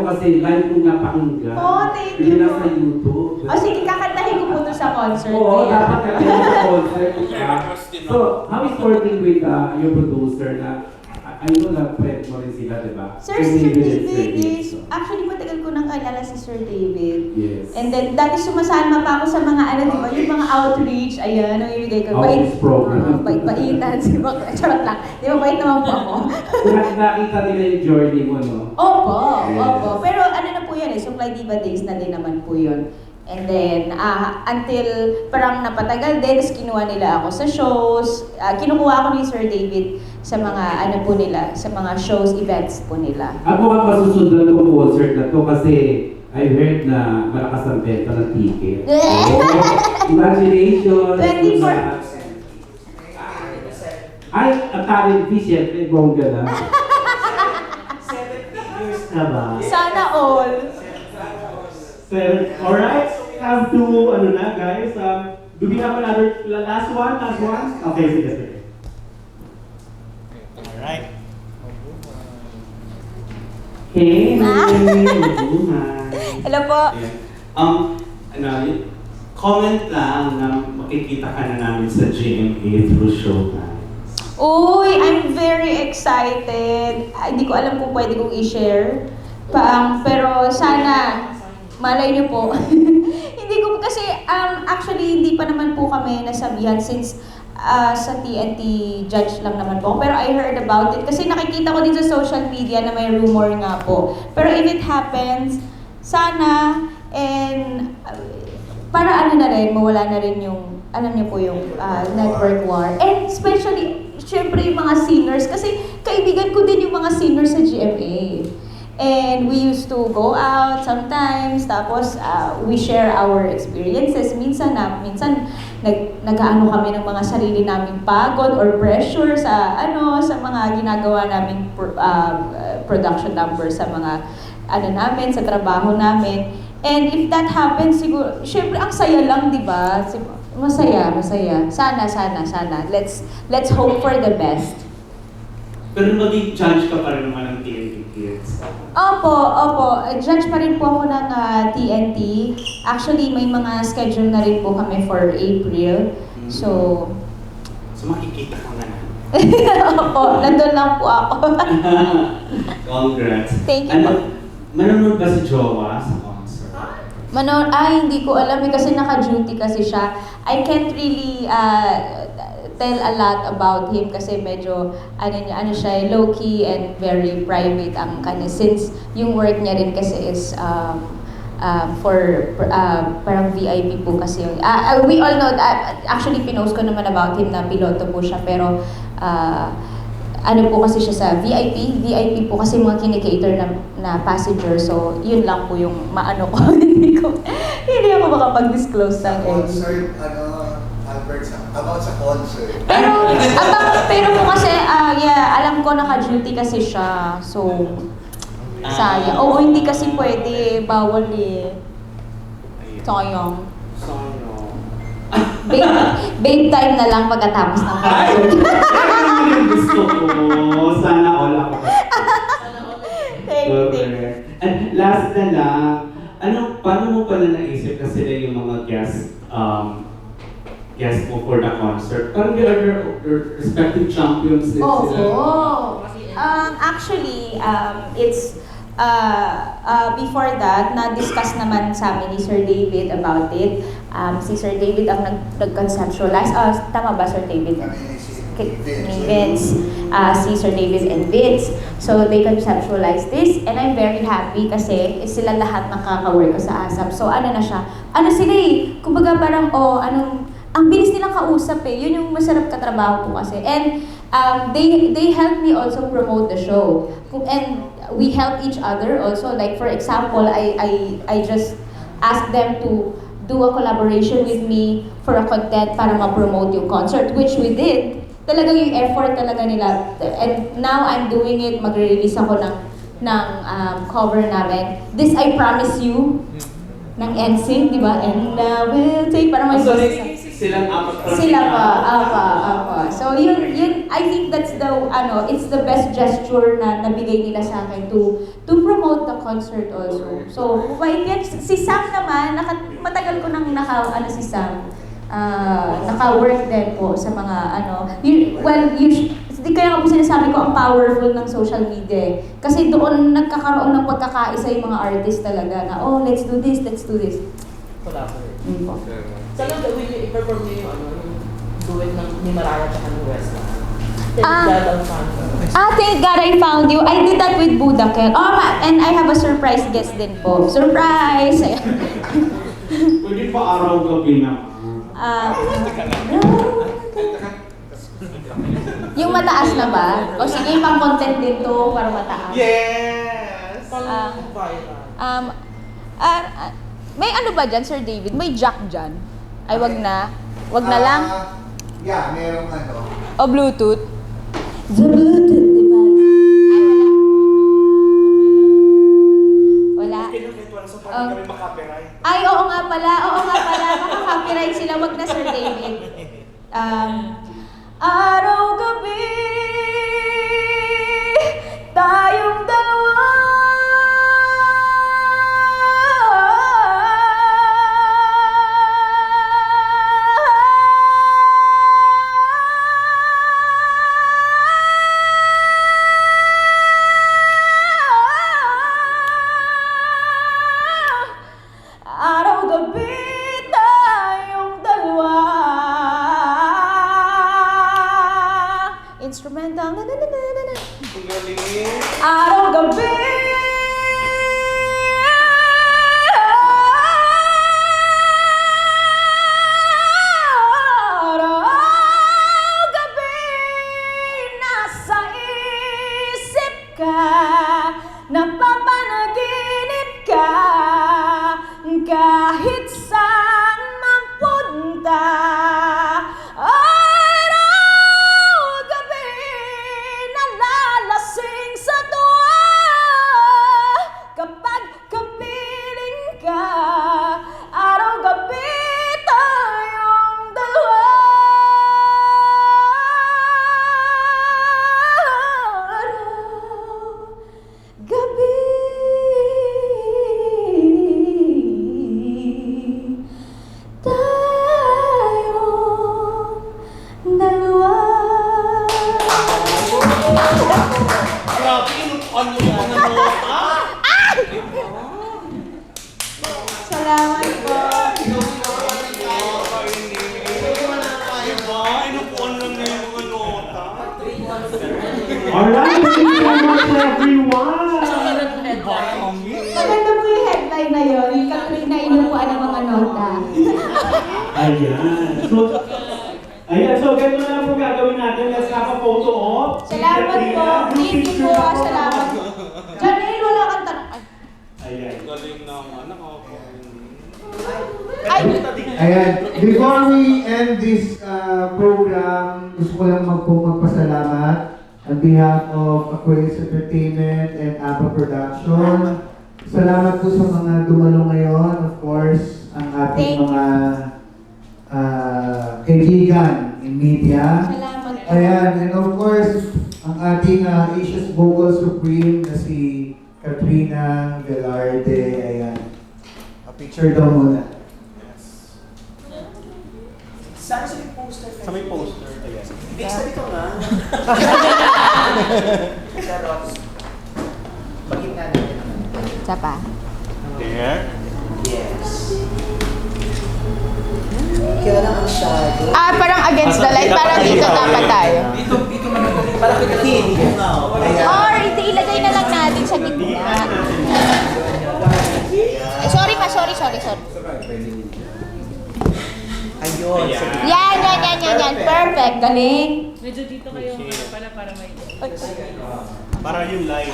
kasi live ko nga pakinggan. Oh, thank Hindi you. na sa YouTube. O sige, kakantahin ko po to sa concert. Oo, Kaya. dapat ka sa concert siya. So, how is working with your producer na I know na friend mo rin sila, di ba? Sir David, yes. Actually, matagal ko nang kilala si Sir David. Yes. And then, dati sumasama pa ako sa mga, ano, di ba, yung mga outreach, ayan, ang ibigay ko. Outreach program. Bait-baitan, si ba, charot lang. Di ba, bait naman po ako. So, nakita nila yung journey mo, no? Opo, Yes. opo. Pero ano na po yan eh, Supply Diva Days na din naman po yun. And then, until parang napatagal din, tapos kinuha nila ako sa shows. Kinukuha ako ni Sir David sa mga, ano po nila, sa mga shows, events po nila. Ako nga masusundan ko concert na to kasi I heard na malakas ang benta ng ticket. Congratulations! 24. Ay, ang talent fee, syempre, bongga na. 7 figures na ba? Sana all. So, alright, have to, ano na guys, do we have another, last one? Okay, sige, sige. Alright. Hey, Hello po. Comment lang na makikita ka na namin sa GMA through Showtime. Uy, I'm very excited. Hindi ko alam kung pwede kong i-share. Pero sana, malay niyo po. Hindi ko kasi, actually, hindi pa naman po kami nasabihan since sa TNT judge lang naman po. Pero I heard about it kasi nakikita ko din sa social media na may rumor nga po. Pero if it happens, sana, and para ano na rin, mawala na rin yung, alam niyo po yung network war. And especially, syempre yung mga singers, kasi kaibigan ko din yung mga singers sa GMA. And we used to go out sometimes, tapos we share our experiences. Minsan nag-aano kami ng mga sarili naming pagod or pressure sa sa mga ginagawa naming production numbers, sa mga namin, sa trabaho namin. And if that happens, siguro, syempre ang saya lang, di ba? Masaya. Sana. Let's hope for the best. Pero maging judge ka pa rin naman ng TNT Kids. Opo. Judge pa rin po ako ng TNT. Actually, may mga schedule na rin po kami for April. So makikita ka na. Opo, nandun lang po ako. Congrats. Thank you po. Manonood ba si Jowa sa concert? Hindi ko alam kasi naka-duty kasi siya. I can't really tell a lot about him kasi medyo ano siya, low-key and very private ang kanya since yung work niya rin kasi is for parang VIP po kasi yung we all know actually pinost ko naman about him na piloto po siya pero ano po kasi siya sa VIP po kasi mga kinikater na passenger, so yun lang po yung maano ko. hindi ako makapag-disclose ng Concert, Albert, about sa concert. Pero po kasi, alam ko naka-duty kasi siya, so sayang. Oo, hindi kasi pwede, bawal eh. Sayang. Babe time na lang pagkatapos ng concert. Gusto ko. Sana all ako. Thank you. And last na lang, paano mo pala naisip na sila yung mga guest mo for the concert? Parang they are your respective champions din sila. Actually, it's before that, na-discuss naman sa amin ni Sir David about it. Si Sir David ang nag-conceptualize. Tama ba, Sir David? Ni Vince. Si Sir David and Vince. So, they conceptualized this. And I'm very happy kasi sila lahat nakaka-work ko sa ASAP. So, ano na siya? Ano sila eh? Kumbaga parang, ang bilis nilang kausap eh. Yun yung masarap katrabaho po kasi. And they helped me also promote the show. And we help each other also. Like for example, I just asked them to do a collaboration with me for a content para ma-promote yung concert, which we did. Talaga yung effort talaga nila. And now I'm doing it. Magre-release ako ng cover namin. This I Promise You ng NSYNC, di ba? And we'll take para may Silang apat pa. Sila pa, apa. So yun, I think that's the, it's the best gesture na nabigay nila sa akin to promote the concert also. So, wait yan, si Sam naman, matagal ko nang si Sam, naka-work din po sa mga di kaya nga po sinasabi ko ang powerful ng social media eh. Kasi doon nagkakaroon ng pagkakaisa yung mga artist talaga na, oh, let's do this. Collaborate. Po. Sana gawin niyo, i-perform niyo yung duet ni Mariah at ni West. Thank God I found you. I did that with Budakel. And I have a surprise guest din po. Surprise! Pwede pa araw-gabi na. Yung mataas na ba? O sige, pang content din to para mataas. Yes! Viral. May ano ba dyan, Sir David? May jack dyan? Ay, wag na. Wag na lang. Yeah, merong O Bluetooth? The Bluetooth device. Ay, wala. Ay, oo nga pala. Maka-copyright sila. Wag na, Sir David. Araw-gabi, tayong dalawa. Araw-gabi, tayong dalawa. Instrumental. Araw-gabi. Araw-gabi, nasa isip ka, napapanaginip ka, kahit saan mapunta. Araw-gabi, nalalasing sa tuwa, kapag kapiling ka. Araw-gabi, tayong dalawa. Araw-gabi, tayong dalawa. Grabe, inupuan mo yung mga nota. Salamat po. Inupuan lang niya yung mga nota. Alright, thank you so much everyone. Maganda po yung headline na yun, yung Katrina inupuan ng mga nota. So ganito na lang po gagawin natin. Let's have a photo op. Salamat po. Thank you po. Salamat. Janelle, wala kang tanong. Ayan. Galing naman. Ay! Ayan, before we end this program, gusto ko lang magpasalamat on behalf of Aquarius Entertainment and APA Production. Salamat po sa mga dumalo ngayon, of course, ang ating mga kaibigan in media. Salamat po. Ayan, and of course, ang ating Asia's Vocal Supreme na si Katrina Velarde. Ayan. A picture daw muna. Sana sa may poster. Sa may poster. Ayan. Big sa dito nga. Charot. Bagit na natin. Isa pa. There. Yes. Kaya lang ang shadow. Parang against the light. Parang dito dapat tayo. Dito managaling. Parang kita Or ilagay na lang natin sa gitna. Ay, sorry pa. Sorry. Ayun. Yan. Perfect. Galing. Medyo dito kayo para may... Para yung light.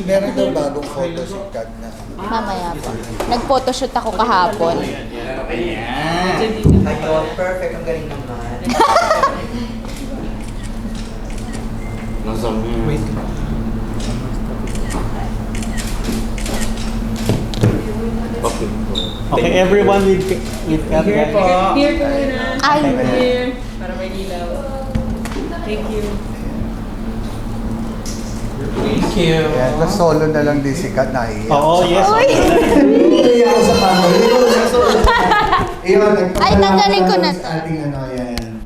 Meron daw bagong photoshoot card na. Mamaya po. Nag-photoshoot ako kahapon. Ayun. Perfect. Ang galing naman. Wait. Okay. Okay, everyone with Kat. Here po. Here po muna. Ay. Here. Para may ilaw. Thank you. Thank you. Yan, mas solo na lang din si Kat naiiyak. Oo, yes. Hindi ako sa family ko. Iyon, Ay, tanggalin ko na. Sa ating ano, yan.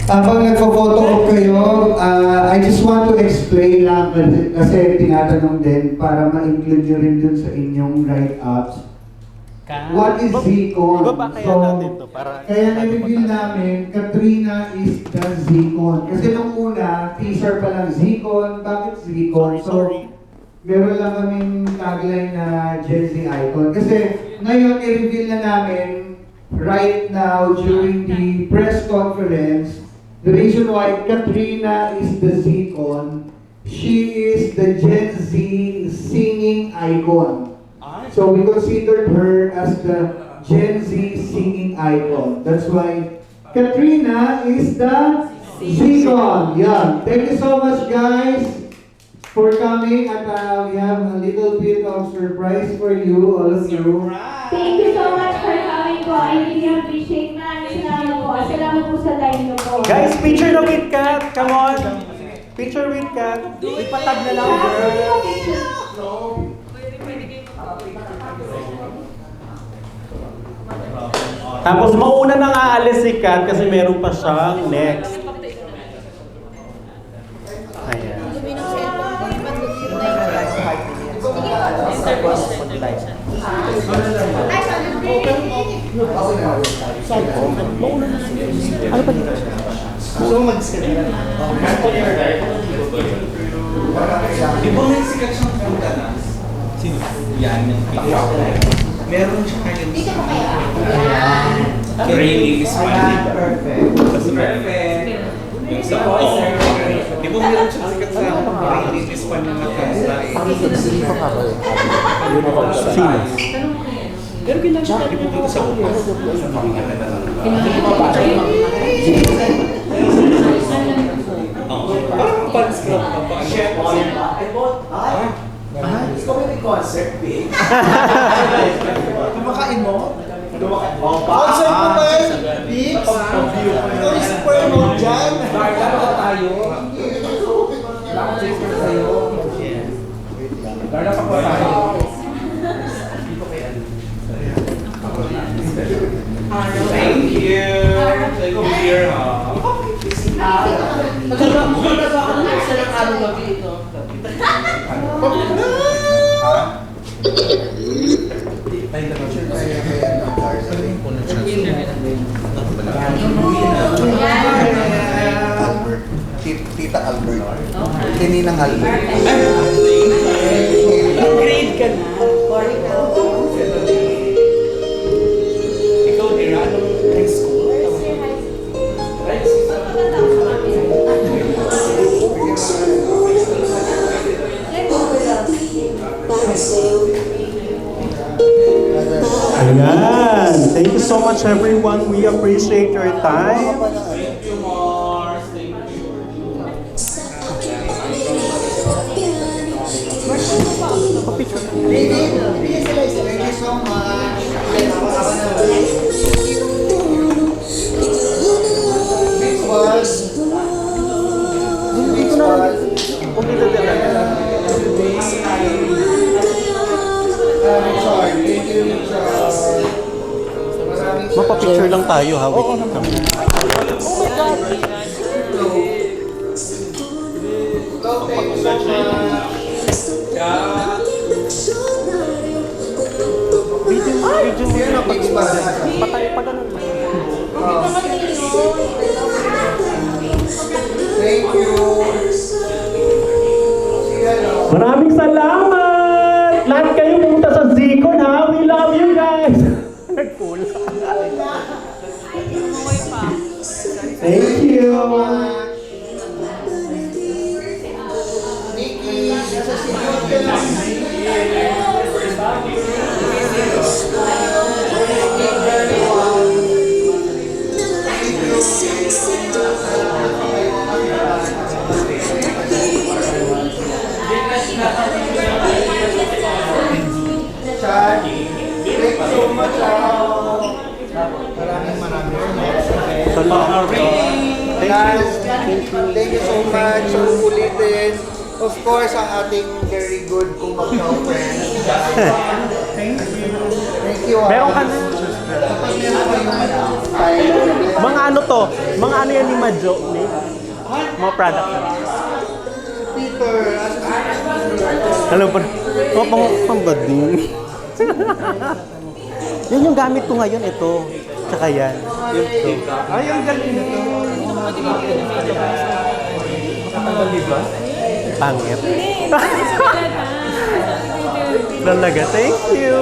Habang nagpo-photo op kayo, I just want to explain lang kasi tinatanong din para ma-include nyo rin dun sa inyong write-ups. What is Zcon? Ibaba kaya natin to para Kaya na-reveal namin, Katrina is the Zcon. Kasi nung una, teaser pa lang Zcon. Bakit Zcon? Sorry. Meron lang kaming tagline na Gen Z icon. Kasi ngayon, i-reveal na namin right now during the press conference, the reason why Katrina is the Zcon, she is the Gen Z singing icon. So we considered her as the Gen Z singing icon. That's why Katrina is the Zcon. Yeah. Thank you so much, guys, for coming. And we have a little bit of surprise for you, all of you. Thank you so much for coming po. I really appreciate. Maraming salamat po. Salamat po sa time niyo po. Guys, picture na with Kat. Come on. Picture with Kat. Ipatag na lang, girl. Tapos mauna nang aalis si Kat kasi meron pa siyang next. Ayan. Ano pa dito? So, mag-schedule na. Di ba may sikat siyang punta na? Sino? Yan yung meron siya kayong Dito po kayo. Raining is funny. Perfect. Perfect. Di ba meron siya sikat sa Raining is funny na kanta eh? Sino? Pero ginagawa di po dito sa bukas. Parang pan-scrub ka pa. Gusto ko may concert, babe. Kumakain mo? Concert mo ba yun? Big? Ikaw yung super mo dyan. Darla ba tayo? Darla pa po tayo. Thank you. Take a beer, ha? Magagawa ka na sa ng araw gabi ito. Albert. Tita Albert. Tininang Albert. Grade ka na. Ikaw, Ira, anong high school? Ayan. Thank you so much, everyone. We appreciate your time. Thank you, Mars. Thank you. Thank you so much. Next Mapapicture lang tayo, ha? Wait kami. Video na Patay pa ganun. Thank you. Maraming salamat! Lahat kayo pumunta sa Zcon, ha? We love you guys! Nag-cool. Thank you. Nikki, nasa sinod ka lang. Thank you. Guys, thank you so much. So, ulitin. Of course, ang ating very good Kumakaw friends. Thank you. Meron ka na. Kapag meron kayong Mga ano to? Mga ano yan ni Madjo? Mga product. Peter, Alam pa. Pambading. Yan yung gamit ko ngayon, ito. Tsaka yan. Ay, ang galing nito. Pangit. Talaga, thank you.